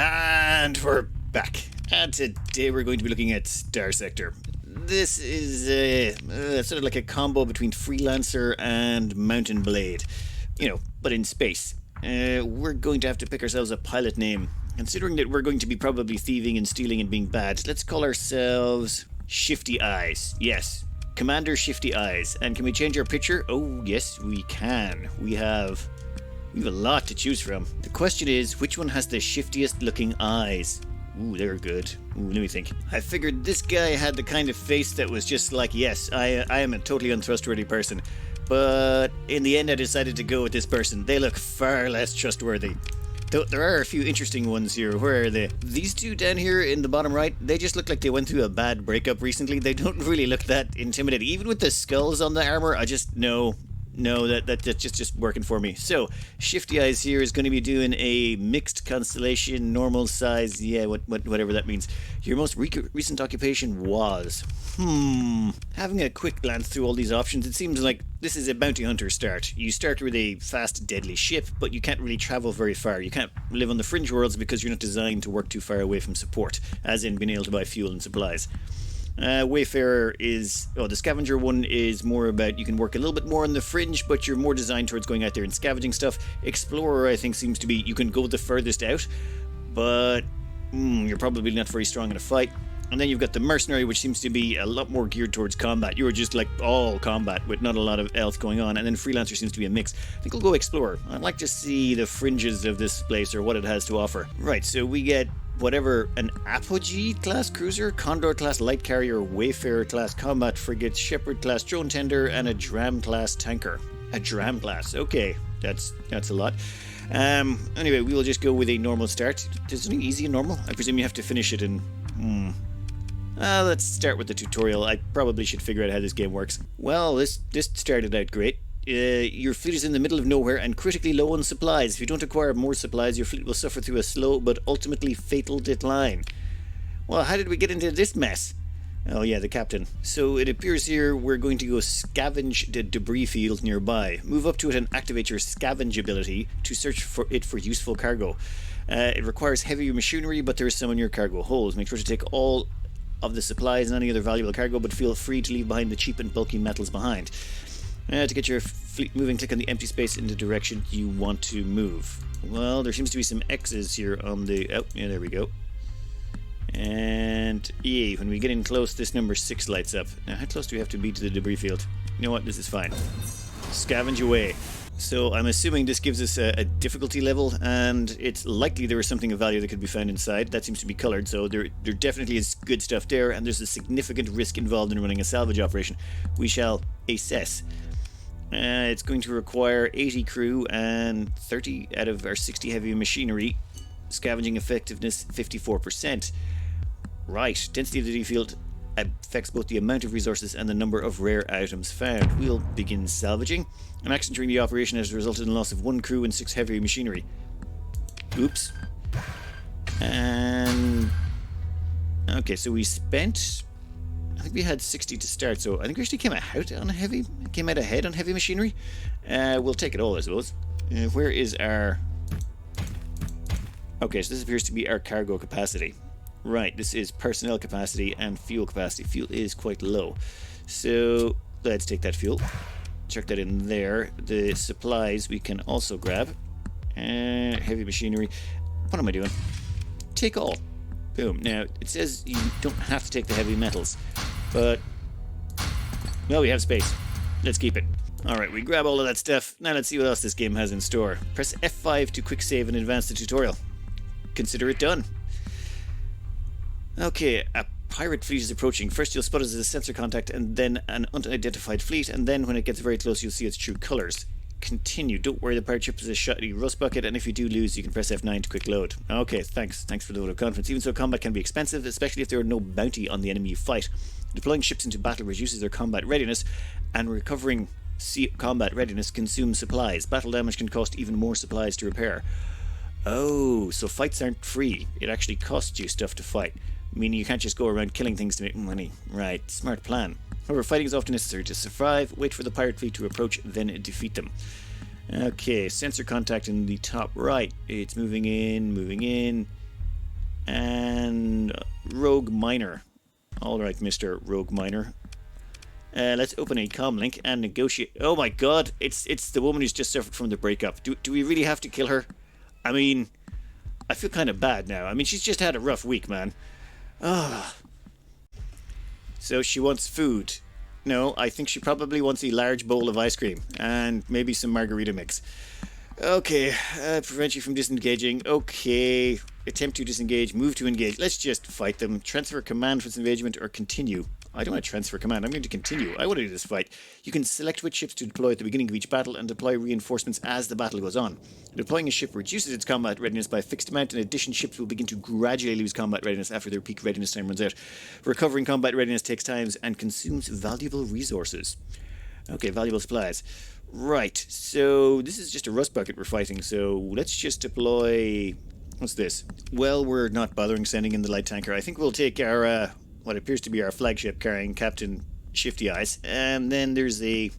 And we're back. And today we're going to be looking at StarSector. This is sort of like a combo between Freelancer and Mountain Blade. You know, but in space. We're going to have to pick ourselves a pilot name. Considering that we're going to be probably thieving and stealing and being bad, let's call ourselves Shifty Eyes. Yes, Commander Shifty Eyes. And can we change our picture? Oh, yes, we can. We have a lot to choose from. The question is, which one has the shiftiest looking eyes? Ooh, they're good. Ooh, let me think. I figured this guy had the kind of face that was just like, yes, I am a totally untrustworthy person. But in the end, I decided to go with this person. They look far less trustworthy. Though there are a few interesting ones here. Where are they? These two down here in the bottom right, they just look like they went through a bad breakup recently. They don't really look that intimidating. Even with the skulls on the armor, I just know. No, that's just working for me. So, Shifty Eyes here is going to be doing a mixed constellation, normal size, yeah, whatever that means. Your most recent occupation was... Having a quick glance through all these options, it seems like this is a bounty hunter start. You start with a fast, deadly ship, but you can't really travel very far. You can't live on the fringe worlds because you're not designed to work too far away from support, as in being able to buy fuel and supplies. Wayfarer is, the scavenger one is more about you can work a little bit more on the fringe, but you're more designed towards going out there and scavenging stuff. Explorer, I think, seems to be you can go the furthest out, but you're probably not very strong in a fight. And then you've got the mercenary, which seems to be a lot more geared towards combat. You're just like all combat with not a lot of else going on. And then freelancer seems to be a mix. I think we'll go explorer. I'd like to see the fringes of this place or what it has to offer. Right, so we get whatever, an Apogee class cruiser, Condor class light carrier, Wayfarer class combat frigate, Shepherd class drone tender, and a Dram class tanker. A Dram class, okay, that's a lot. Anyway, we will just go with a normal start. Is it easy and normal? I presume you have to finish it in... let's start with the tutorial. I probably should figure out how this game works. Well, this started out great. Your fleet is in the middle of nowhere and critically low on supplies. If you don't acquire more supplies, your fleet will suffer through a slow but ultimately fatal decline. Well, how did we get into this mess? Oh yeah, the captain. So it appears here we're going to go scavenge the debris field nearby. Move up to it and activate your scavenge ability to search for it for useful cargo. It requires heavy machinery, but there is some in your cargo holds. Make sure to take all of the supplies and any other valuable cargo, but feel free to leave behind the cheap and bulky metals behind. To get your fleet moving, click on the empty space in the direction you want to move. Well, there seems to be some X's here on the... Oh, yeah, there we go. And, yeah, when we get in close, this number 6 lights up. Now, how close do we have to be to the debris field? You know what? This is fine. Scavenge away. So, I'm assuming this gives us a difficulty level, and it's likely there is something of value that could be found inside. That seems to be coloured, so there definitely is good stuff there, and there's a significant risk involved in running a salvage operation. We shall assess. It's going to require 80 crew and 30 out of our 60 heavy machinery. Scavenging effectiveness 54%. Right, density of the field affects both the amount of resources and the number of rare items found. We'll begin salvaging. An accident during the operation has resulted in the loss of 1 crew and 6 heavy machinery. Oops. And... okay, so we spent... I think we had 60 to start, so I think we actually came ahead on heavy machinery. We'll take it all, I suppose. Where is our... okay, so this appears to be our cargo capacity. Right, this is personnel capacity and fuel capacity. Fuel is quite low. So, let's take that fuel. Chuck that in there. The supplies we can also grab. Heavy machinery. What am I doing? Take all. Boom. Now, it says you don't have to take the heavy metals, but... well, we have space. Let's keep it. Alright, we grab all of that stuff. Now let's see what else this game has in store. Press F5 to quick save and advance the tutorial. Consider it done. Okay, a pirate fleet is approaching. First you'll spot it as a sensor contact, and then an unidentified fleet, and then when it gets very close you'll see its true colours. Continue. Don't worry, the pirate ship is a shoddy rust bucket, and if you do lose, you can press F9 to quick load. Okay, thanks for the vote of confidence. Even so, combat can be expensive, especially if there are no bounty on the enemy you fight. Deploying ships into battle reduces their combat readiness, and recovering combat readiness consumes supplies. Battle damage can cost even more supplies to repair. Oh, so fights aren't free. It actually costs you stuff to fight. Meaning you can't just go around killing things to make money. Right, smart plan. However, fighting is often necessary to survive. Wait for the pirate fleet to approach, then defeat them. Okay, sensor contact in the top right. It's moving in, And Rogue Miner. Alright, Mr. Rogue Miner. Let's open a comm link and negotiate. Oh my god, it's the woman who's just suffered from the breakup. Do we really have to kill her? I mean, I feel kind of bad now. I mean, she's just had a rough week, man. Ah. So she wants food. No, I think she probably wants a large bowl of ice cream and maybe some margarita mix. Okay, prevent you from disengaging. Okay, attempt to disengage, move to engage. Let's just fight them. Transfer command for this engagement or continue. I don't want to transfer command. I'm going to continue. I want to do this fight. You can select which ships to deploy at the beginning of each battle and deploy reinforcements as the battle goes on. Deploying a ship reduces its combat readiness by a fixed amount. In addition, ships will begin to gradually lose combat readiness after their peak readiness time runs out. Recovering combat readiness takes time and consumes valuable resources. Okay, valuable supplies. Right, so this is just a rust bucket we're fighting, so let's just deploy... What's this? Well, we're not bothering sending in the light tanker. I think we'll take our... what appears to be our flagship carrying Captain Shifty Eyes. And then there's a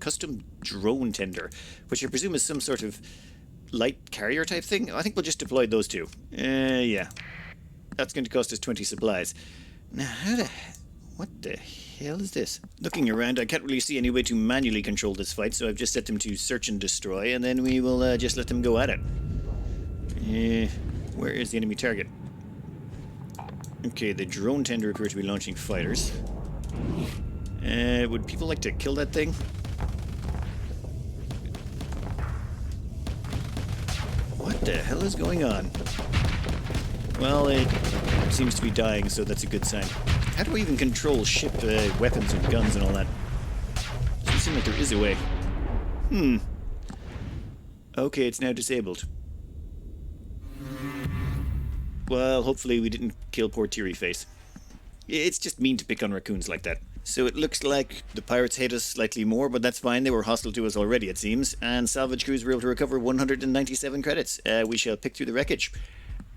custom drone tender, which I presume is some sort of light carrier type thing. I think we'll just deploy those two. Yeah. That's going to cost us 20 supplies. Now, what the hell is this? Looking around, I can't really see any way to manually control this fight, so I've just set them to search and destroy, and then we will just let them go at it. Where is the enemy target? Okay, the drone tender appears to be launching fighters. Would people like to kill that thing? What the hell is going on? Well, it seems to be dying, so that's a good sign. How do I even control ship weapons and guns and all that? Doesn't seem like there is a way. Okay, it's now disabled. Well, hopefully we didn't kill poor Teary Face. It's just mean to pick on raccoons like that. So it looks like the pirates hate us slightly more, but that's fine. They were hostile to us already, it seems. And salvage crews were able to recover 197 credits. We shall pick through the wreckage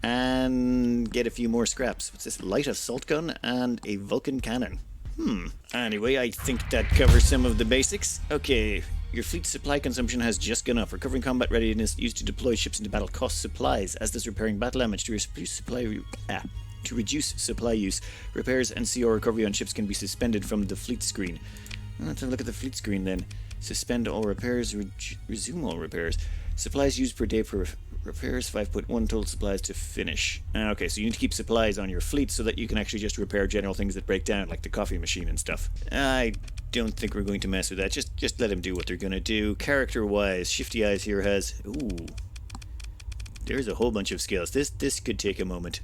and get a few more scraps. What's this? Light assault gun and a Vulcan cannon. Anyway, I think that covers some of the basics. Okay, your fleet supply consumption has just gone up. Recovering combat readiness used to deploy ships into battle costs supplies, as does repairing battle damage. To reduce supply use, repairs and CO recovery on ships can be suspended from the fleet screen. Let's have a look at the fleet screen then. Suspend all repairs, resume all repairs. Supplies used per day per repairs, 5.1 total supplies to finish. Okay, so you need to keep supplies on your fleet so that you can actually just repair general things that break down, like the coffee machine and stuff. I don't think we're going to mess with that. Just let them do what they're going to do. Character-wise, Shifty Eyes here has... Ooh. There's a whole bunch of skills. This could take a moment.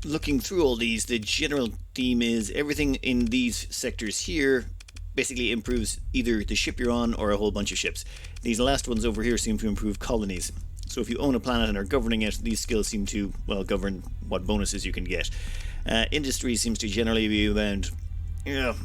Looking through all these, the general theme is everything in these sectors here basically improves either the ship you're on or a whole bunch of ships. These last ones over here seem to improve colonies. So if you own a planet and are governing it, these skills seem to, well, govern what bonuses you can get. Industry seems to generally be around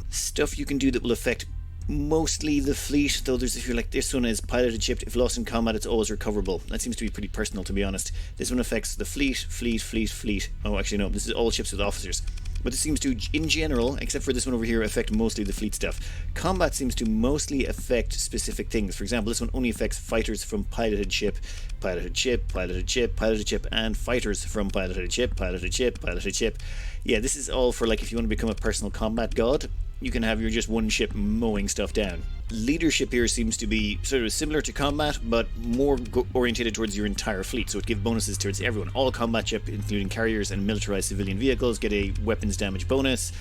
stuff you can do that will affect mostly the fleet, though there's a few, like this one is piloted ship. If lost in combat, it's always recoverable. That seems to be pretty personal, to be honest. This one affects the fleet. Oh, actually no, this is all ships with officers. But this seems to, in general, except for this one over here, affect mostly the fleet stuff. Combat seems to mostly affect specific things. For example, this one only affects fighters from piloted ship, piloted ship, piloted ship, piloted ship, and fighters from piloted ship, piloted ship, piloted ship. Yeah, this is all for, like, if you want to become a personal combat god, you can have your just one ship mowing stuff down. Leadership here seems to be sort of similar to combat, but more orientated towards your entire fleet, so it gives bonuses towards everyone. All combat ships, including carriers and militarized civilian vehicles, get a weapons damage bonus.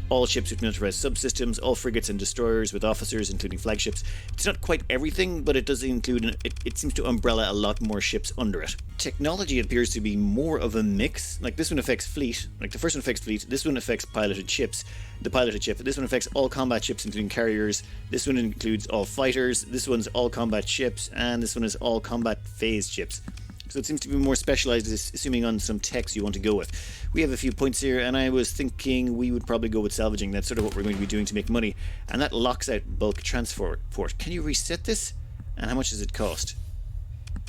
All ships with militarized subsystems, all frigates and destroyers with officers, including flagships. It's not quite everything, but it does include, it seems to umbrella a lot more ships under it. Technology appears to be more of a mix. Like this one affects fleet, like the first one affects fleet, this one affects piloted ships, the piloted ship, this one affects all combat ships including carriers, this one includes all fighters, this one's all combat ships, and this one is all combat phased ships. So it seems to be more specialized, assuming on some techs you want to go with. We have a few points here, and I was thinking we would probably go with salvaging. That's sort of what we're going to be doing to make money. And that locks out bulk transport. Can you reset this? And how much does it cost?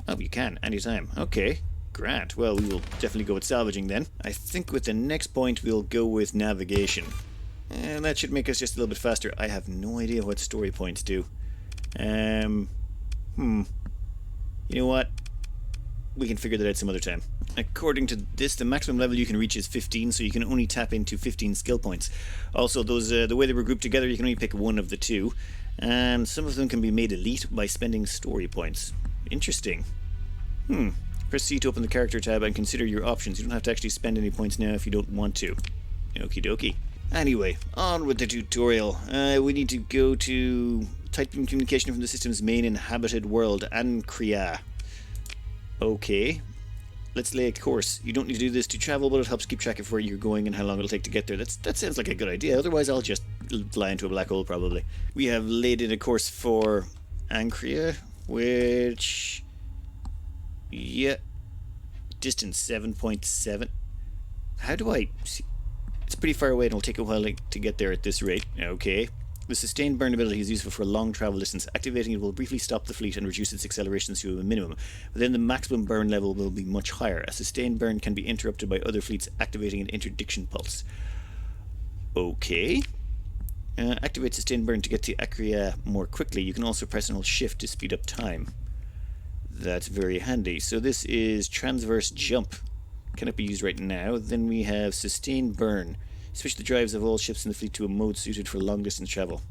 Oh, you can, anytime. Okay, grand. Well, we will definitely go with salvaging then. I think with the next point, we'll go with navigation. And that should make us just a little bit faster. I have no idea what story points do. You know what? we can figure that out some other time. According to this, the maximum level you can reach is 15, so you can only tap into 15 skill points. Also, those the way they were grouped together, you can only pick one of the two, and some of them can be made elite by spending story points. Interesting. Press C to open the character tab and consider your options. You don't have to actually spend any points now if you don't want to. Okie dokie. Anyway, on with the tutorial. We need to go to type in communication from the system's main inhabited world, Ankria. Okay. Let's lay a course. You don't need to do this to travel, but it helps keep track of where you're going and how long it'll take to get there. That sounds like a good idea. Otherwise, I'll just fly into a black hole, probably. We have laid in a course for Ankria, which... yeah. Distance 7.7. How do I... see? It's pretty far away and it'll take a while to get there at this rate. Okay. The sustained burnability is useful for a long travel distance. Activating it will briefly stop the fleet and reduce its accelerations to a minimum. But then the maximum burn level will be much higher. A sustained burn can be interrupted by other fleets activating an interdiction pulse. Okay. Activate sustained burn to get to Akria more quickly. You can also press and hold shift to speed up time. That's very handy. So this is transverse jump. Cannot be used right now. Then we have sustained burn. Switch the drives of all ships in the fleet to a mode suited for long distance travel.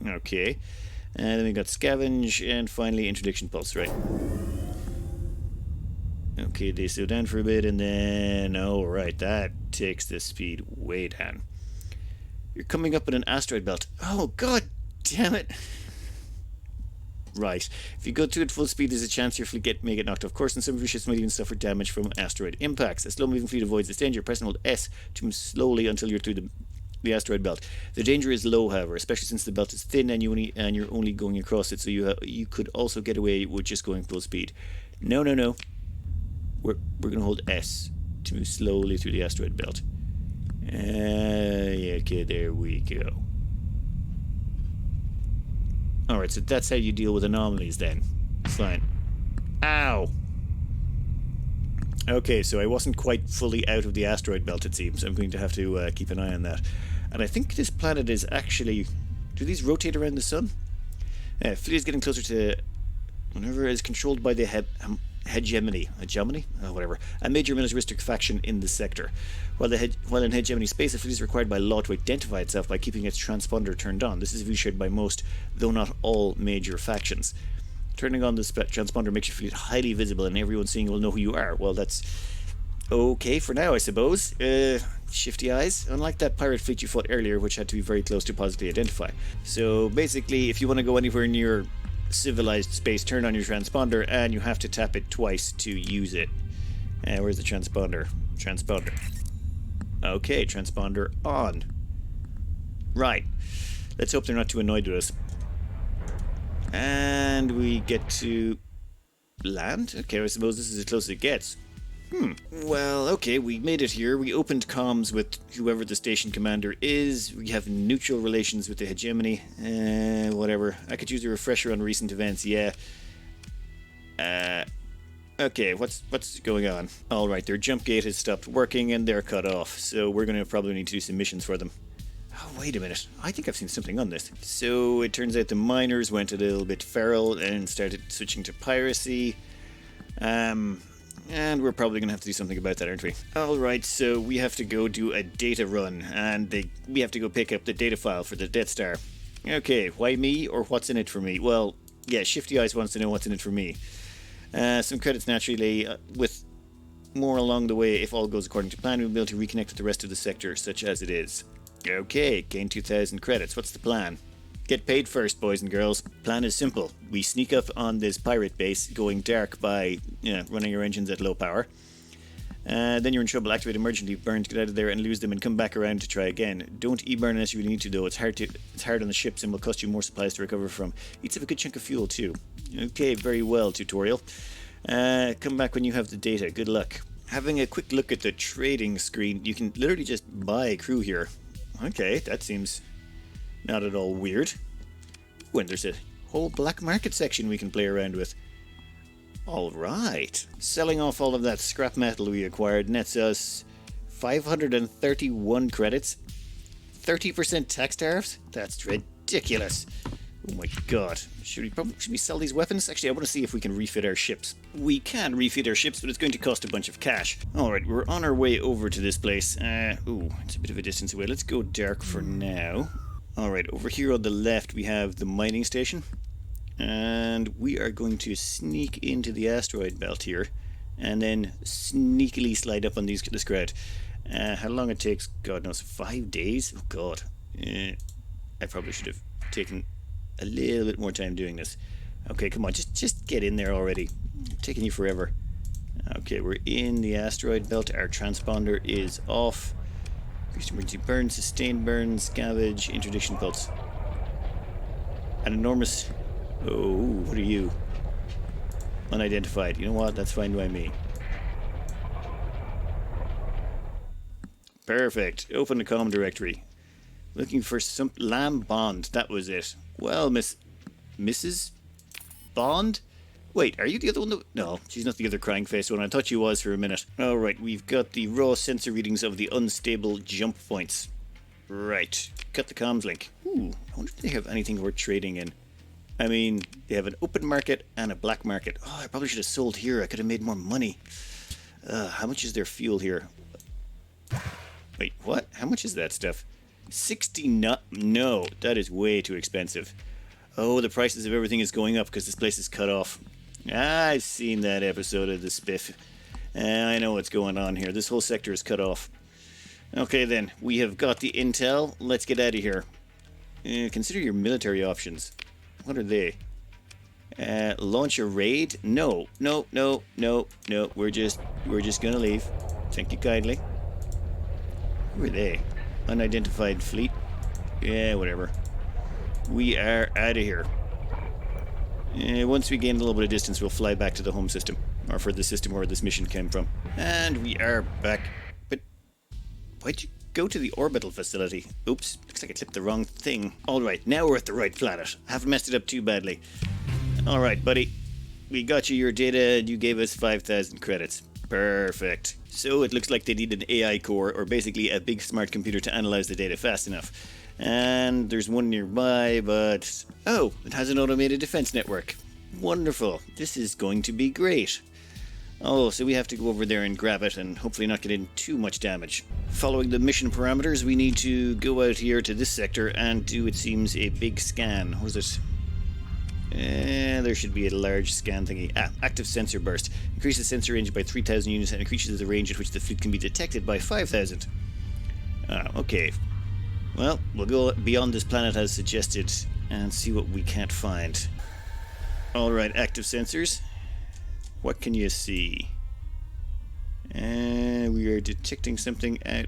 Okay. And then we got scavenge and finally interdiction pulse, right? Okay, they slow down for a bit and then... alright, that takes the speed way down. You're coming up in an asteroid belt. Oh, god damn it! Right. If you go through at full speed, there's a chance your fleet may get knocked off course, and some of your ships might even suffer damage from asteroid impacts. A slow-moving fleet avoids this danger. Press and hold S to move slowly until you're through the asteroid belt. The danger is low, however, especially since the belt is thin and you're only going across it, so you could also get away with just going full speed. No. We're going to hold S to move slowly through the asteroid belt. Okay, there we go. Alright, so that's how you deal with anomalies then. Fine. Ow! Okay, so I wasn't quite fully out of the asteroid belt, it seems. I'm going to have to keep an eye on that. And I think this planet is actually... do these rotate around the sun? Fleet is getting closer to... whenever it is controlled by the hegemony? Oh, whatever. A major militaristic faction in the sector. While in hegemony space, a fleet is required by law to identify itself by keeping its transponder turned on. This is a view shared by most, though not all, major factions. Turning on the transponder makes your fleet highly visible, and everyone seeing will know who you are. Well, that's okay for now, I suppose. Shifty eyes. Unlike that pirate fleet you fought earlier, which had to be very close to positively identify. So basically, if you want to go anywhere near civilized space, turn on your transponder, and you have to tap it twice to use it. Where's the transponder? Transponder. Okay, transponder on. Right. Let's hope they're not too annoyed with us. And we get to land? Okay, I suppose this is as close as it gets. Well, okay, we made it here. We opened comms with whoever the station commander is. We have neutral relations with the hegemony. Whatever. I could use a refresher on recent events, yeah. Okay, what's going on? Alright, their jump gate has stopped working and they're cut off. So we're going to probably need to do some missions for them. Oh, wait a minute. I think I've seen something on this. So it turns out the miners went a little bit feral and started switching to piracy. And we're probably going to have to do something about that, aren't we? Alright, so we have to go do a data run, and we have to go pick up the data file for the Death Star. Okay, why me, or what's in it for me? Well, yeah, Shifty Eyes wants to know what's in it for me. Some credits naturally, with more along the way, if all goes according to plan, we'll be able to reconnect with the rest of the sector, such as it is. Okay, gain 2,000 credits. What's the plan? Get paid first, boys and girls. Plan is simple. We sneak up on this pirate base, going dark by running our engines at low power. Then you're in trouble. Activate emergency burn to get out of there and lose them and come back around to try again. Don't e-burn unless you really need to, though. It's hard on the ships and will cost you more supplies to recover from. Eats up a good chunk of fuel, too. Okay, very well, tutorial. Come back when you have the data. Good luck. Having a quick look at the trading screen, you can literally just buy a crew here. Okay, that seems not at all weird. When there's a whole black market section we can play around with. Alright. Selling off all of that scrap metal we acquired nets us 531 credits. 30% tax tariffs? That's ridiculous. Oh my god. Should we sell these weapons? Actually, I want to see if we can refit our ships. We can refit our ships, but it's going to cost a bunch of cash. Alright, we're on our way over to this place. Ooh, it's a bit of a distance away. Let's go dark for now. Alright, over here on the left we have the mining station. And we are going to sneak into the asteroid belt here. And then sneakily slide up on this crowd. How long it takes, God knows, 5 days? Oh god. I probably should have taken a little bit more time doing this. Okay, come on, just get in there already. I'm taking you forever. Okay, we're in the asteroid belt. Our transponder is off. Increased emergency burn, sustained burn, scavenge, interdiction pulse. An enormous... Oh, what are you? Unidentified. You know what? That's fine by me. Perfect. Open the comm directory. Looking for some... Lamb Bond. That was it. Well, Mrs. Bond? Wait, are you the other one that... No, she's not the other crying face one. I thought she was for a minute. Alright, we've got the raw sensor readings of the unstable jump points. Right. Cut the comms link. Ooh, I wonder if they have anything worth trading in. I mean, they have an open market and a black market. Oh, I probably should have sold here. I could have made more money. How much is their fuel here? Wait, what? How much is that stuff? 60 No, that is way too expensive. Oh, the prices of everything is going up because this place is cut off. I've seen that episode of The Spiff. I know what's going on here. This whole sector is cut off. Okay then, we have got the intel. Let's get out of here. Consider your military options. What are they? Launch a raid? No. We're just gonna leave. Thank you kindly. Who are they? Unidentified fleet? Yeah, whatever. We are out of here. Once we gain a little bit of distance, we'll fly back to the home system. Or for the system where this mission came from. And we are back. But why'd you go to the orbital facility? Oops, looks like I clicked the wrong thing. Alright, now we're at the right planet. Haven't messed it up too badly. Alright, buddy. We got you your data and you gave us 5,000 credits. Perfect. So it looks like they need an AI core, or basically a big smart computer to analyze the data fast enough. And there's one nearby, but... Oh, it has an automated defense network. Wonderful. This is going to be great. Oh, so we have to go over there and grab it and hopefully not get in too much damage. Following the mission parameters, we need to go out here to this sector and do, it seems, a big scan. What is it? There should be a large scan thingy. Active sensor burst. Increases sensor range by 3,000 units and increases the range at which the fleet can be detected by 5,000. Okay. Well, we'll go beyond this planet as suggested and see what we can't find. Alright, active sensors. What can you see? We are detecting something out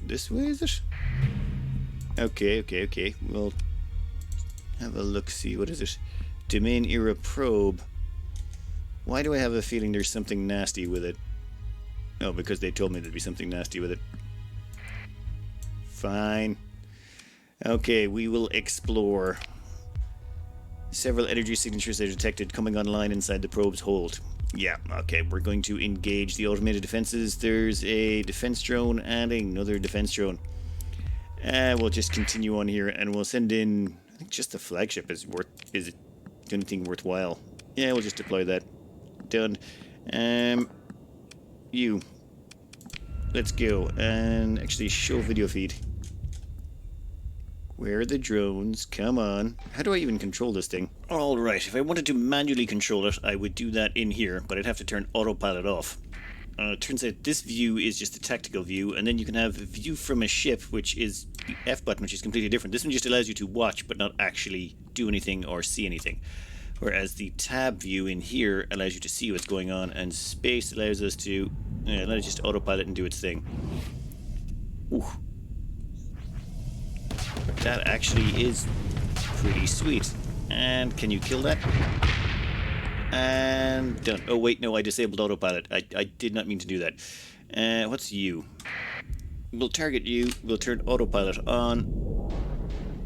this way, is it? Okay. We'll have a look, see. What is it? Domain era probe. Why do I have a feeling there's something nasty with it? Oh, because they told me there'd be something nasty with it. Fine. Okay, we will explore. Several energy signatures are detected coming online inside the probe's hold. Yeah, okay, we're going to engage the automated defenses. There's a defense drone and another defense drone. We'll just continue on here and we'll send in... I think just the flagship is it anything worthwhile? Yeah, we'll just deploy that. Done. You. Let's go and actually show video feed. Where are the drones? Come on. How do I even control this thing? Alright, if I wanted to manually control it, I would do that in here, but I'd have to turn autopilot off. Turns out this view is just a tactical view, and then you can have a view from a ship, which is the F button, which is completely different. This one just allows you to watch, but not actually do anything or see anything. Whereas the tab view in here allows you to see what's going on, and space allows us to let it just autopilot and do its thing. Ooh. That actually is pretty sweet. And can you kill that? And done. Oh wait, no, I disabled autopilot. I did not mean to do that. What's you? We'll target you, we'll turn autopilot on,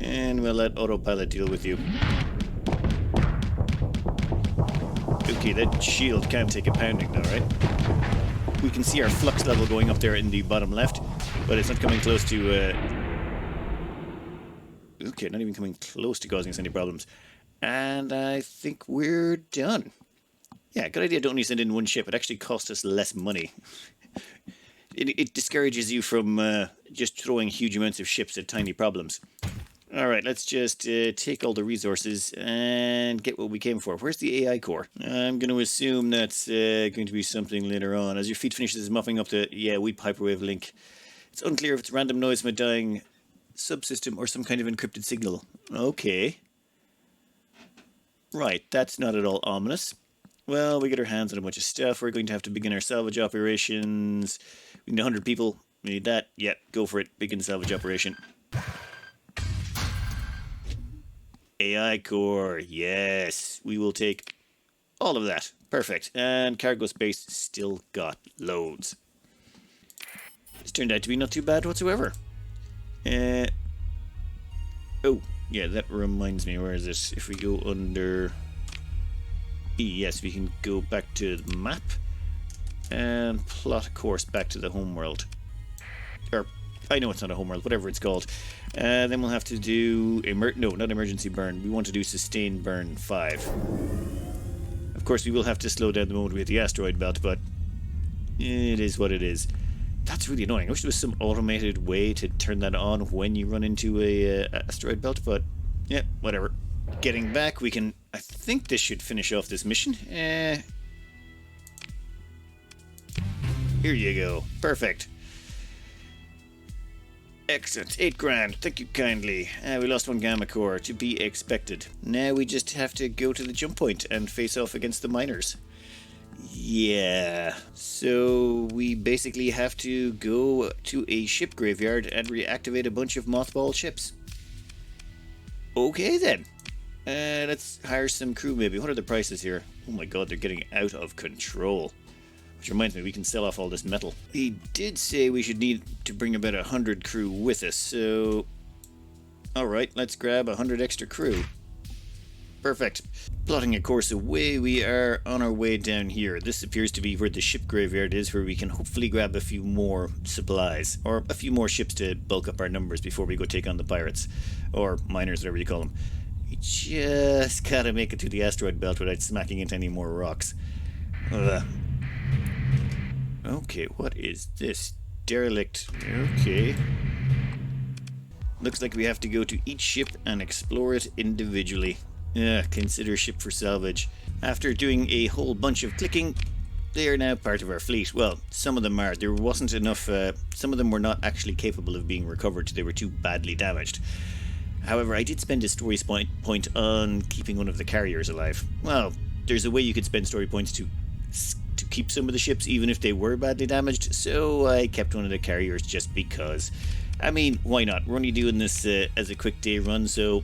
and we'll let autopilot deal with you. Okay, that shield can't take a pounding though, right? We can see our flux level going up there in the bottom left, but it's not coming close to... Okay, not even coming close to causing us any problems. And I think we're done. Yeah, good idea. Don't only send in one ship. It actually costs us less money. It discourages you from just throwing huge amounts of ships at tiny problems. All right, let's just take all the resources and get what we came for. Where's the AI core? I'm going to assume that's going to be something later on. As your feed finishes muffing up the weep hyperwave link. It's unclear if it's random noise from a dying subsystem or some kind of encrypted signal. Okay. Right, that's not at all ominous. Well, we get our hands on a bunch of stuff. We're going to have to begin our salvage operations. We need 100 people. We need that. Yep, go for it. Begin salvage operation. AI core, yes. We will take all of that. Perfect. And cargo space still got loads. This turned out to be not too bad whatsoever. Oh, yeah, that reminds me. Where is this? If we go under E, yes, we can go back to the map and plot a course back to the homeworld. Or, I know it's not a homeworld, whatever it's called. Then we'll have to do no, not emergency burn. We want to do sustained burn 5. Of course, we will have to slow down the moment we hit the asteroid belt, but it is what it is. That's really annoying. I wish there was some automated way to turn that on when you run into a asteroid belt, but yeah, whatever. Getting back, we can. I think this should finish off this mission. Here you go. Perfect. Excellent. 8 grand. Thank you kindly. We lost 1 gamma core. To be expected. Now we just have to go to the jump point and face off against the miners. Yeah. So we basically have to go to a ship graveyard and reactivate a bunch of mothball ships. Okay then. Let's hire some crew maybe. What are the prices here? Oh my god, they're getting out of control. Which reminds me, we can sell off all this metal. He did say we should need to bring about 100 crew with us, so... Alright, let's grab 100 extra crew. Perfect. Plotting a course away, we are on our way down here. This appears to be where the ship graveyard is, where we can hopefully grab a few more supplies. Or a few more ships to bulk up our numbers before we go take on the pirates. Or miners, whatever you call them. We just gotta make it to the asteroid belt without smacking into any more rocks. Okay, what is this? Derelict. Okay. Looks like we have to go to each ship and explore it individually. Consider ship for salvage. After doing a whole bunch of clicking, they are now part of our fleet. Well, some of them are. There wasn't enough... some of them were not actually capable of being recovered. They were too badly damaged. However, I did spend a story point on keeping one of the carriers alive. Well, there's a way you could spend story points to keep some of the ships even if they were badly damaged, so I kept one of the carriers just because. I mean, why not? We're only doing this as a quick day run, so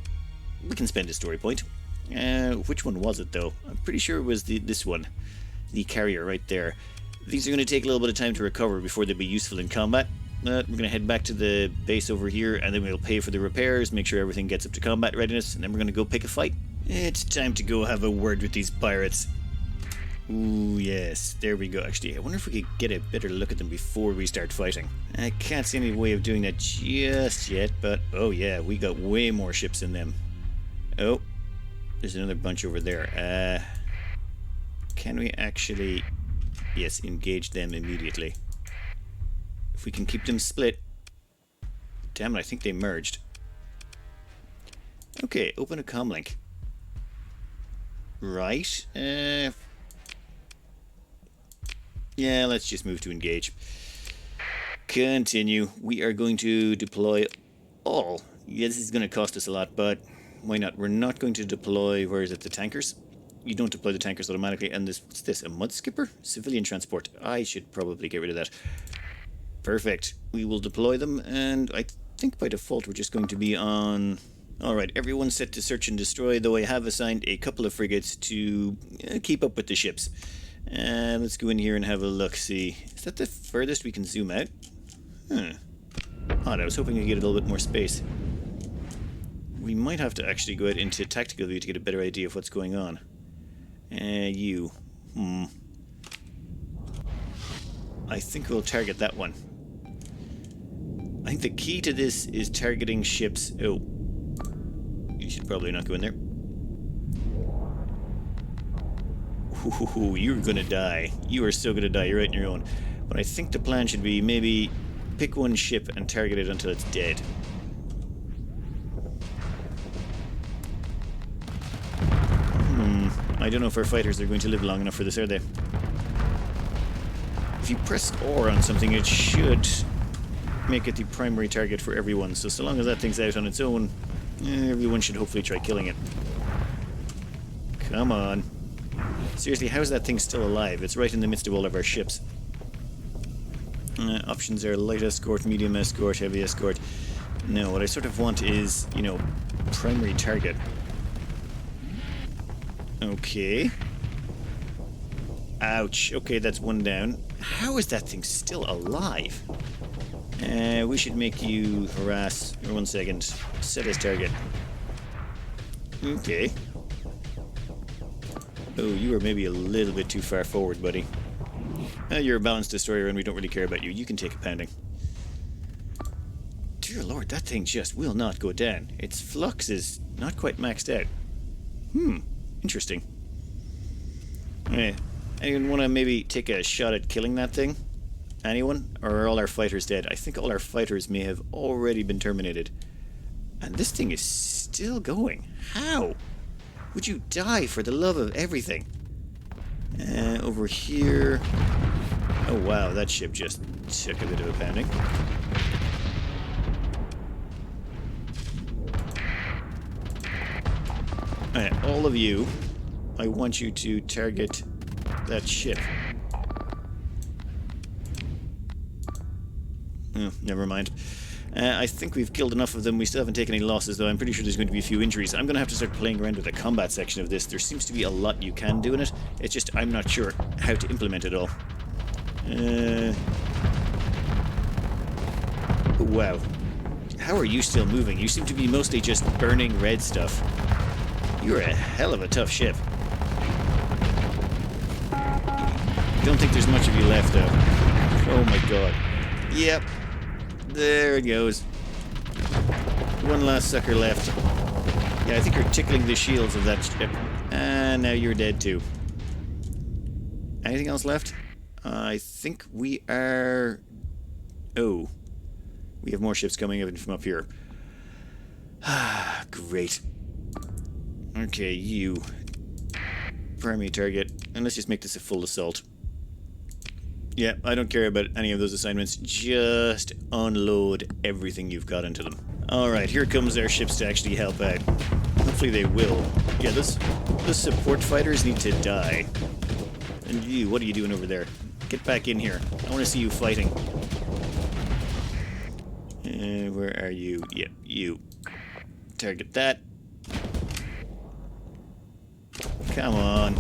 we can spend a story point. Which one was it though? I'm pretty sure it was this one, the carrier right there. These are going to take a little bit of time to recover before they'll be useful in combat. We're going to head back to the base over here, and then we'll pay for the repairs, make sure everything gets up to combat readiness, and then we're going to go pick a fight. It's time to go have a word with these pirates. Ooh, yes, there we go. Actually, I wonder if we could get a better look at them before we start fighting. I can't see any way of doing that just yet, but oh yeah, we got way more ships than them. Oh, there's another bunch over there. Can we actually, yes, engage them immediately? If we can keep them split. Damn it, I think they merged. Okay, open a comlink. Right, yeah, let's just move to engage. Continue. We are going to deploy all. Yeah, this is going to cost us a lot, but why not? We're not going to deploy, where is it, the tankers? You don't deploy the tankers automatically. And this, what's this, a mud skipper? Civilian transport. I should probably get rid of that. Perfect. We will deploy them, and I think by default we're just going to be on... Alright, everyone's set to search and destroy, though I have assigned a couple of frigates to keep up with the ships. Let's go in here and have a look, see. Is that the furthest we can zoom out? Odd, I was hoping I'd get a little bit more space. We might have to actually go out into tactical view to get a better idea of what's going on. You. I think we'll target that one. I think the key to this is targeting ships... Oh. you should probably not go in there. Ooh, you're gonna die. You are so gonna die. You're right on your own. But I think the plan should be maybe pick one ship and target it until it's dead. I don't know if our fighters are going to live long enough for this, are they? If you press R on something, it should make it the primary target for everyone. So long as that thing's out on its own, everyone should hopefully try killing it. Come on. Seriously, how is that thing still alive? It's right in the midst of all of our ships. Options are light escort, medium escort, heavy escort. No, what I sort of want is, you know, primary target. Okay. Ouch. Okay, that's one down. How is that thing still alive? We should make you harass. For 1 second. Set as target. Okay. Oh, you are maybe a little bit too far forward, buddy. You're a balanced destroyer and we don't really care about you. You can take a pounding. Dear Lord, that thing just will not go down. Its flux is not quite maxed out. Interesting. Anyone want to maybe take a shot at killing that thing? Anyone? Or are all our fighters dead? I think all our fighters may have already been terminated. And this thing is still going. How? Would you die for the love of everything? Over here... Oh wow, that ship just took a bit of a pounding. Alright, all of you, I want you to target that ship. Oh, never mind. I think we've killed enough of them. We still haven't taken any losses, though. I'm pretty sure there's going to be a few injuries. I'm going to have to start playing around with the combat section of this. There seems to be a lot you can do in it. It's just I'm not sure how to implement it all. Wow. How are you still moving? You seem to be mostly just burning red stuff. You're a hell of a tough ship. Don't think there's much of you left, though. Oh my god. Yep. There it goes. One last sucker left. Yeah, I think you're tickling the shields of that ship. And now you're dead too. Anything else left? I think we are... Oh. We have more ships coming in from up here. Ah, great. Okay, you. Primary target. And let's just make this a full assault. Yeah, I don't care about any of those assignments. Just unload everything you've got into them. Alright, here comes our ships to actually help out. Hopefully they will. Yeah, the support fighters need to die. And you, what are you doing over there? Get back in here. I want to see you fighting. Where are you? Yep, you. Target that. Come on.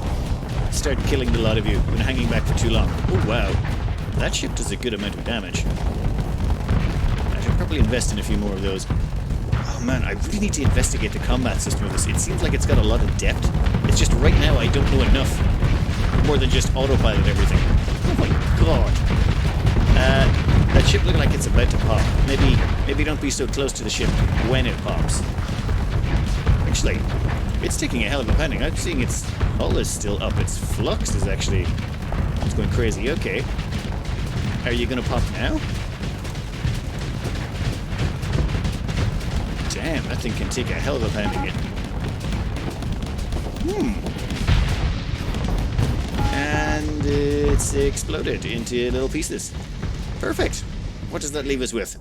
Start killing the lot of you. Been hanging back for too long. Oh, wow. That ship does a good amount of damage. I should probably invest in a few more of those. Oh, man, I really need to investigate the combat system of this. It seems like it's got a lot of depth. It's just right now I don't know enough. More than just autopilot everything. Oh, my god. That ship looking like it's about to pop. Maybe don't be so close to the ship when it pops. Actually, it's taking a hell of a pounding. I'm seeing its hull is still up. Its flux is actually... It's going crazy. Okay. Are you going to pop now? Damn, that thing can take a hell of a pounding. And it's exploded into little pieces. Perfect. What does that leave us with?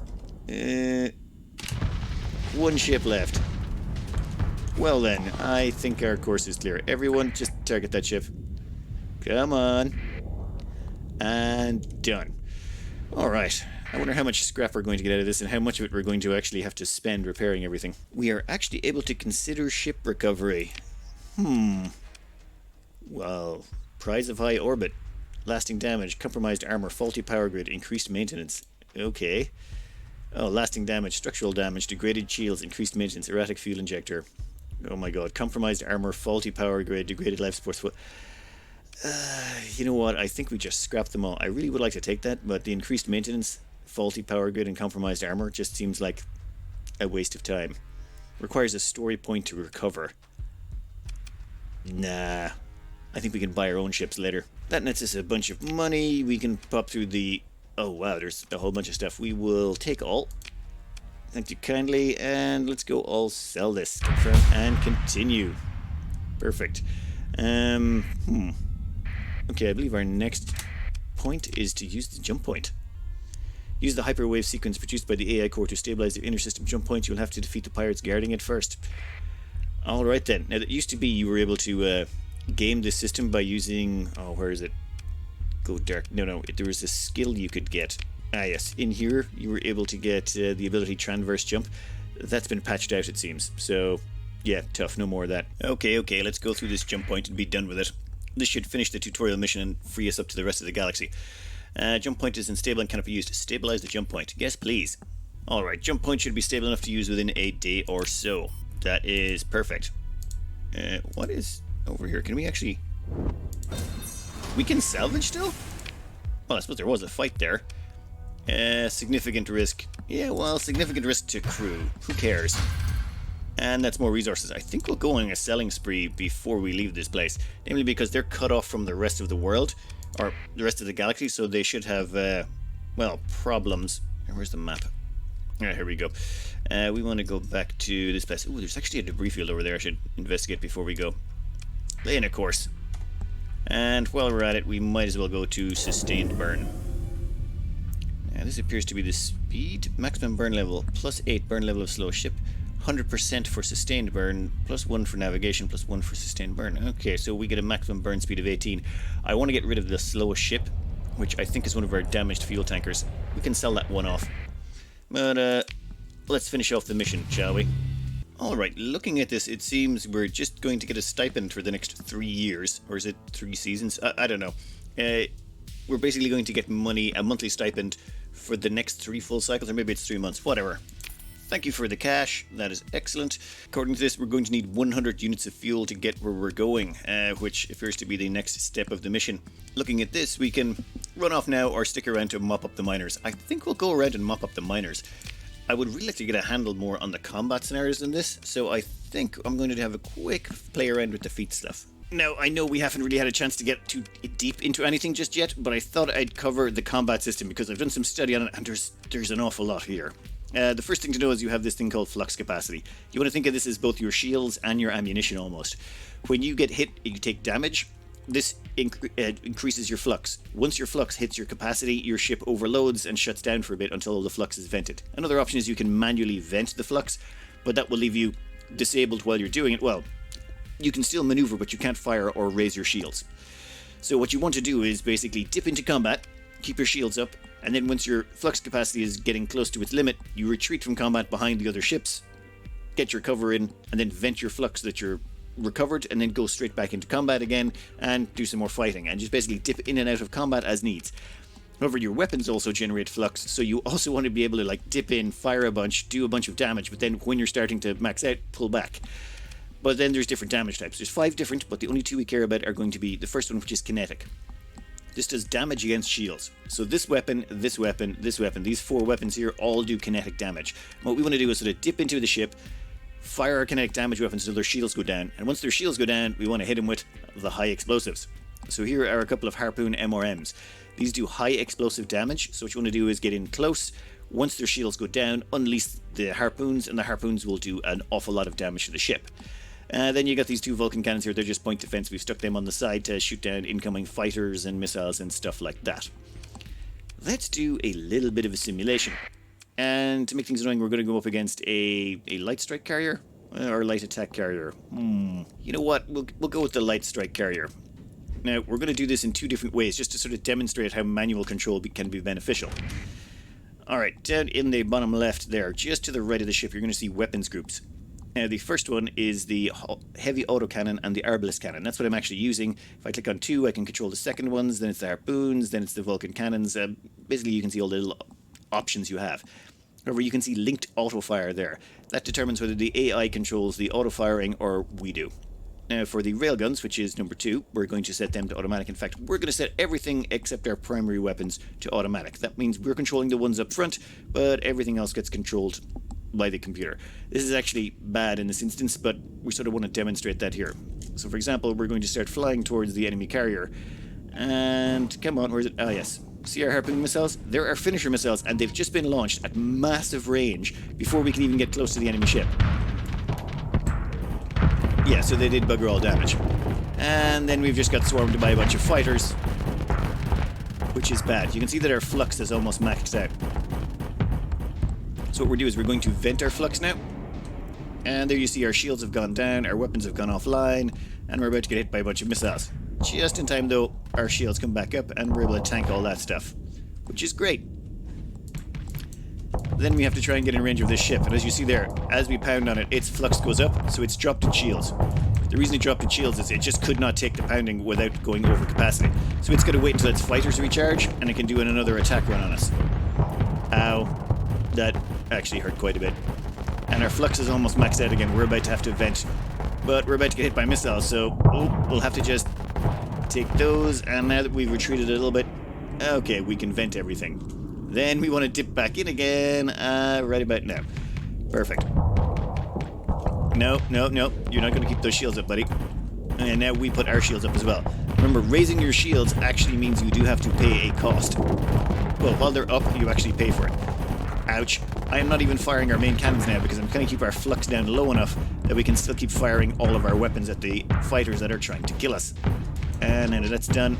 One ship left. Well then, I think our course is clear. Everyone, just target that ship. Come on. And done. Alright. I wonder how much scrap we're going to get out of this and how much of it we're going to actually have to spend repairing everything. We are actually able to consider ship recovery. Well, prize of high orbit. Lasting damage, compromised armor, faulty power grid, increased maintenance. Okay. Oh, lasting damage, structural damage, degraded shields, increased maintenance, erratic fuel injector. Oh my god, compromised armor, faulty power grid, degraded life support. You know what, I think we just scrapped them all. I really would like to take that, but the increased maintenance, faulty power grid, and compromised armor just seems like a waste of time. Requires a story point to recover. Nah. I think we can buy our own ships later. That nets us a bunch of money. We can pop through the... Oh, wow, there's a whole bunch of stuff. We will take all. Thank you kindly. And let's go all sell this. Confirm and continue. Perfect. Okay, I believe our next point is to use the jump point. Use the hyperwave sequence produced by the AI core to stabilize the inner system jump point. You'll have to defeat the pirates guarding it first. Alright then. Now, that used to be you were able to game this system by using... Oh, where is it? Go dark. No. There was a skill you could get. Ah, yes. In here, you were able to get the ability transverse jump. That's been patched out, it seems. So, yeah, tough. No more of that. Okay. Let's go through this jump point and be done with it. This should finish the tutorial mission and free us up to the rest of the galaxy. Jump point is unstable and cannot be used. Stabilize the jump point. Yes, please. Alright, jump point should be stable enough to use within a day or so. That is perfect. What is over here? Can we actually... We can salvage still? Well, I suppose there was a fight there. Significant risk. Yeah, well, significant risk to crew. Who cares? And that's more resources. I think we'll go on a selling spree before we leave this place. Namely because they're cut off from the rest of the world. Or the rest of the galaxy, so they should have, well, problems. Where's the map? Alright, here we go. We want to go back to this place. Ooh, there's actually a debris field over there I should investigate before we go. Lay in a course. And while we're at it, we might as well go to Sustained Burn. Now, this appears to be the speed. Maximum burn level, +8 burn level of slow ship. 100% for sustained burn, +1 for navigation, +1 for sustained burn. Okay, so we get a maximum burn speed of 18. I want to get rid of the slowest ship, which I think is one of our damaged fuel tankers. We can sell that one off. But, let's finish off the mission, shall we? Alright, looking at this, it seems we're just going to get a stipend for the next 3 years. Or is it 3 seasons? I don't know. We're basically going to get money, a monthly stipend, for the next 3 full cycles, or maybe it's 3 months, whatever. Thank you for the cash, that is excellent. According to this, we're going to need 100 units of fuel to get where we're going, which appears to be the next step of the mission. Looking at this, we can run off now or stick around to mop up the miners. I think we'll go around and mop up the miners. I would really like to get a handle more on the combat scenarios than this, so I think I'm going to have a quick play around with the feat stuff. Now, I know we haven't really had a chance to get too deep into anything just yet, but I thought I'd cover the combat system because I've done some study on it and there's an awful lot here. The first thing to know is you have this thing called flux capacity. You want to think of this as both your shields and your ammunition almost. When you get hit, you take damage. This increases your flux. Once your flux hits your capacity, your ship overloads and shuts down for a bit until the flux is vented. Another option is you can manually vent the flux, but that will leave you disabled while you're doing it. Well, you can still maneuver, but you can't fire or raise your shields. So what you want to do is basically dip into combat, keep your shields up, and then once your flux capacity is getting close to its limit, you retreat from combat behind the other ships, get your cover in, and then vent your flux that you're recovered, and then go straight back into combat again and do some more fighting, and just basically dip in and out of combat as needs. However, your weapons also generate flux, so you also want to be able to like dip in, fire a bunch, do a bunch of damage, but then when you're starting to max out, pull back. But then there's different damage types. There's 5 different, but the only 2 we care about are going to be the first one, which is kinetic. This does damage against shields. So this weapon, this weapon, this weapon, these 4 weapons here all do kinetic damage. What we want to do is sort of dip into the ship, fire our kinetic damage weapons until their shields go down, and once their shields go down, we want to hit them with the high explosives. So here are a couple of Harpoon MRMs. These do high explosive damage, so what you want to do is get in close. Once their shields go down, unleash the Harpoons, and the Harpoons will do an awful lot of damage to the ship. Then you got these 2 Vulcan cannons here. They're just point defense. We've stuck them on the side to shoot down incoming fighters and missiles and stuff like that. Let's do a little bit of a simulation. And to make things annoying, we're going to go up against a light strike carrier or light attack carrier. You know what? We'll go with the light strike carrier. Now, we're going to do this in 2 different ways just to sort of demonstrate how manual control can be beneficial. Alright, down in the bottom left there, just to the right of the ship, you're going to see weapons groups. Now, the first one is the heavy autocannon and the arbalist cannon. That's what I'm actually using. If I click on 2, I can control the second ones, then it's the harpoons, then it's the Vulcan cannons. Basically, you can see all the little options you have. However, you can see linked auto-fire there. That determines whether the AI controls the auto-firing or we do. Now, for the railguns, which is number 2, we're going to set them to automatic. In fact, we're going to set everything except our primary weapons to automatic. That means we're controlling the ones up front, but everything else gets controlled by the computer. This is actually bad in this instance, but we sort of want to demonstrate that here. So for example, we're going to start flying towards the enemy carrier. And come on, where is it? Ah, yes. See our harpoon missiles? They're our finisher missiles, and they've just been launched at massive range before we can even get close to the enemy ship. Yeah, so they did bugger all damage. And then we've just got swarmed by a bunch of fighters, which is bad. You can see that our flux is almost maxed out. So what we're doing is we're going to vent our flux now. And there you see our shields have gone down, our weapons have gone offline, and we're about to get hit by a bunch of missiles. Just in time though, our shields come back up and we're able to tank all that stuff, which is great. Then we have to try and get in range of this ship, and as you see there, as we pound on it, its flux goes up, so it's dropped its shields. The reason it dropped its shields is it just could not take the pounding without going over capacity. So it's got to wait until its fighters recharge, and it can do another attack run on us. Ow. That actually hurt quite a bit. And our flux is almost maxed out again. We're about to have to vent, but we're about to get hit by missiles, so we'll have to just take those, and now that we've retreated a little bit, okay, we can vent everything. Then we want to dip back in again, right about now. Perfect. No, you're not going to keep those shields up, buddy. And now we put our shields up as well. Remember, raising your shields actually means you do have to pay a cost. Well, while they're up, you actually pay for it. Ouch. I am not even firing our main cannons now because I'm trying to keep our flux down low enough that we can still keep firing all of our weapons at the fighters that are trying to kill us. And then that's done.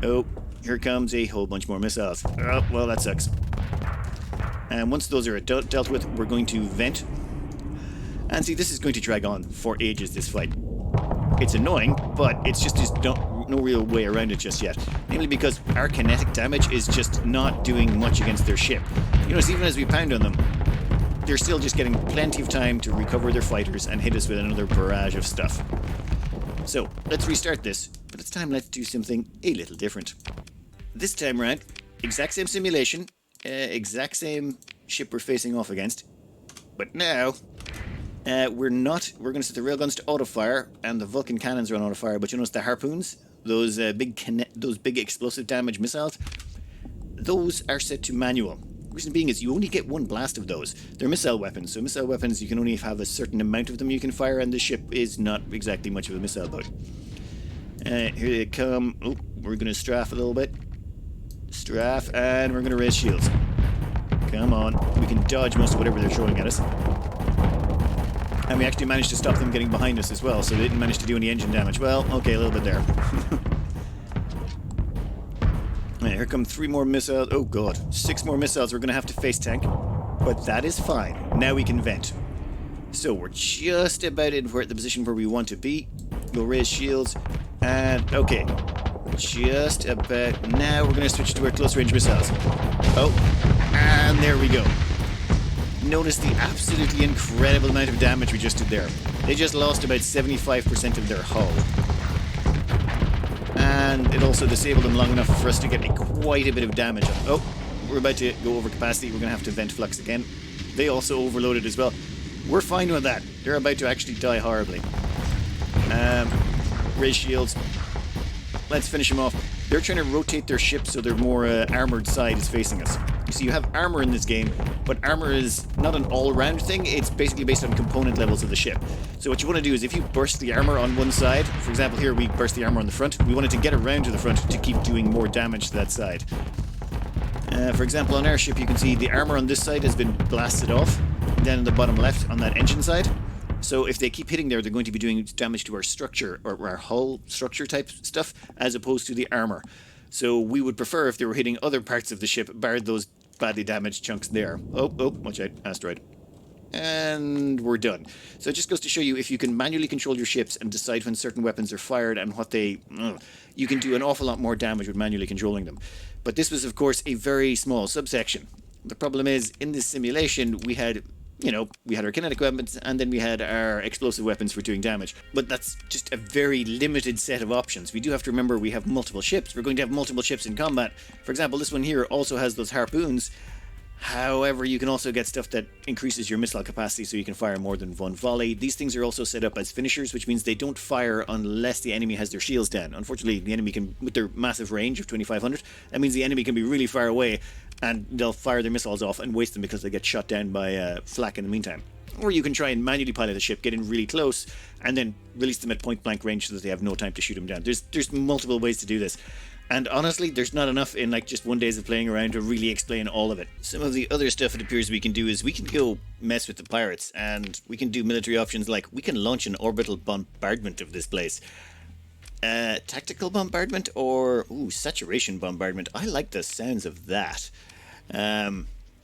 Oh, here comes a whole bunch more missiles. Oh, well, that sucks. And once those are dealt with, we're going to vent. And see, this is going to drag on for ages, this fight. It's annoying, but it's just no real way around it just yet. Namely because our kinetic damage is just not doing much against their ship. You notice even as we pound on them, they're still just getting plenty of time to recover their fighters and hit us with another barrage of stuff. So, let's restart this, but this time let's do something a little different. This time around, exact same simulation, exact same ship we're facing off against, but now, we're going to set the railguns to auto-fire, and the Vulcan cannons are on auto-fire, but you notice the harpoons, those big explosive damage missiles, those are set to manual. The reason being is you only get one blast of those. They're missile weapons, so missile weapons you can only have a certain amount of them you can fire, and the ship is not exactly much of a missile boat. Here they come. Oh, we're going to strafe a little bit. Strafe, and we're going to raise shields. Come on. We can dodge most of whatever they're throwing at us. And we actually managed to stop them getting behind us as well, so they didn't manage to do any engine damage. Well, okay, a little bit there. Right, here come 3 more missiles. Oh god, 6 more missiles we're going to have to face tank. But that is fine. Now we can vent. So we're just about in the position where we want to be. We'll raise shields. And, okay. Just about now we're going to switch to our close range missiles. Oh, and there we go. Notice the absolutely incredible amount of damage we just did there. They just lost about 75% of their hull. And it also disabled them long enough for us to get quite a bit of damage. Oh, we're about to go over capacity. We're going to have to vent flux again. They also overloaded as well. We're fine with that. They're about to actually die horribly. Raise shields. Let's finish them off. They're trying to rotate their ship so their more armored side is facing us. You see, you have armor in this game, but armor is not an all-round thing. It's basically based on component levels of the ship. So what you want to do is if you burst the armor on one side, for example here we burst the armor on the front, we wanted to get around to the front to keep doing more damage to that side. For example, on our ship you can see the armor on this side has been blasted off, then in the bottom left on that engine side. So if they keep hitting there, they're going to be doing damage to our structure, or our hull structure type stuff, as opposed to the armor. So we would prefer if they were hitting other parts of the ship, bar those badly damaged chunks there. Oh, watch out, asteroid. And we're done. So it just goes to show you if you can manually control your ships and decide when certain weapons are fired and what they... you can do an awful lot more damage with manually controlling them. But this was, of course, a very small subsection. The problem is, in this simulation, we had... we had our kinetic weapons, and then we had our explosive weapons for doing damage. But that's just a very limited set of options. We do have to remember we have multiple ships. We're going to have multiple ships in combat. For example, this one here also has those harpoons. However, you can also get stuff that increases your missile capacity so you can fire more than one volley. These things are also set up as finishers, which means they don't fire unless the enemy has their shields down. Unfortunately, the enemy can, with their massive range of 2500, that means the enemy can be really far away, and they'll fire their missiles off and waste them because they get shot down by flak in the meantime. Or you can try and manually pilot a ship, get in really close, and then release them at point blank range so that they have no time to shoot them down. There's multiple ways to do this. And honestly, there's not enough in like just 1 day of playing around to really explain all of it. Some of the other stuff it appears we can do is we can go mess with the pirates, and we can do military options like we can launch an orbital bombardment of this place. Tactical bombardment or saturation bombardment. I like the sounds of that.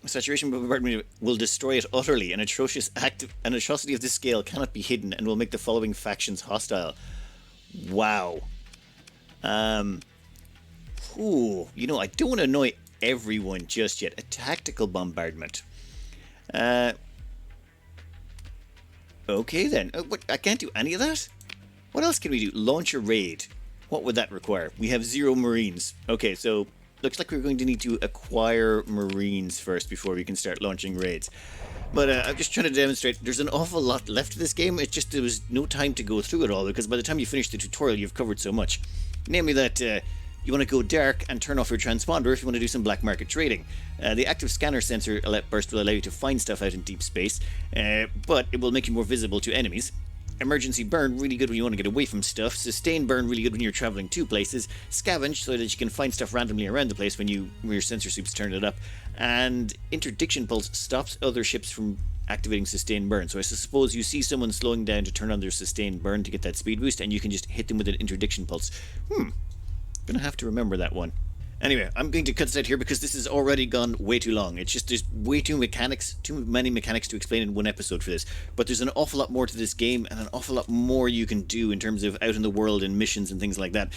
Saturation bombardment will destroy it utterly. An atrocity of this scale cannot be hidden and will make the following factions hostile. Wow. I don't want to annoy everyone just yet. A tactical bombardment. Okay then. I can't do any of that? What else can we do? Launch a raid. What would that require? We have 0 Marines. Okay, so looks like we're going to need to acquire Marines first before we can start launching raids. But I'm just trying to demonstrate there's an awful lot left to this game. It's just there was no time to go through it all because by the time you finish the tutorial you've covered so much. Namely that you want to go dark and turn off your transponder if you want to do some black market trading. The active scanner sensor burst will allow you to find stuff out in deep space, but it will make you more visible to enemies. Emergency burn, really good when you want to get away from stuff. Sustain burn, really good when you're traveling to places. Scavenge, so that you can find stuff randomly around the place when your sensor sweeps turn it up. And interdiction pulse stops other ships from activating sustain burn. So I suppose you see someone slowing down to turn on their sustain burn to get that speed boost, and you can just hit them with an interdiction pulse. Gonna have to remember that one. Anyway, I'm going to cut this out here because this has already gone way too long. It's just there's way too many mechanics to explain in one episode for this. But there's an awful lot more to this game and an awful lot more you can do in terms of out in the world and missions and things like that.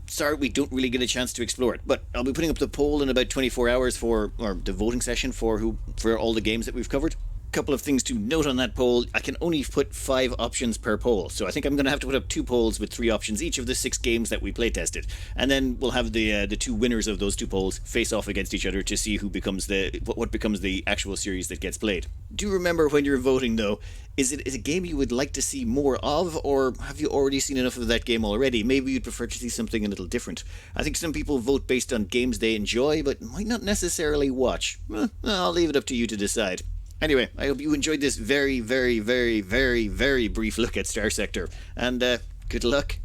Sorry, we don't really get a chance to explore it, but I'll be putting up the poll in about 24 hours or the voting session for all the games that we've covered. Couple of things to note on that poll. I can only put 5 options per poll, so I think I'm going to have to put up 2 polls with 3 options each of the 6 games that we playtested, and then we'll have the 2 winners of those 2 polls face off against each other to see who becomes what becomes the actual series that gets played. Do remember when you're voting though, is it a game you would like to see more of, or have you already seen enough of that game already? Maybe you'd prefer to see something a little different. I think some people vote based on games they enjoy but might not necessarily watch. I'll leave it up to you to decide. Anyway, I hope you enjoyed this very, very, very, very, very brief look at StarSector, and good luck.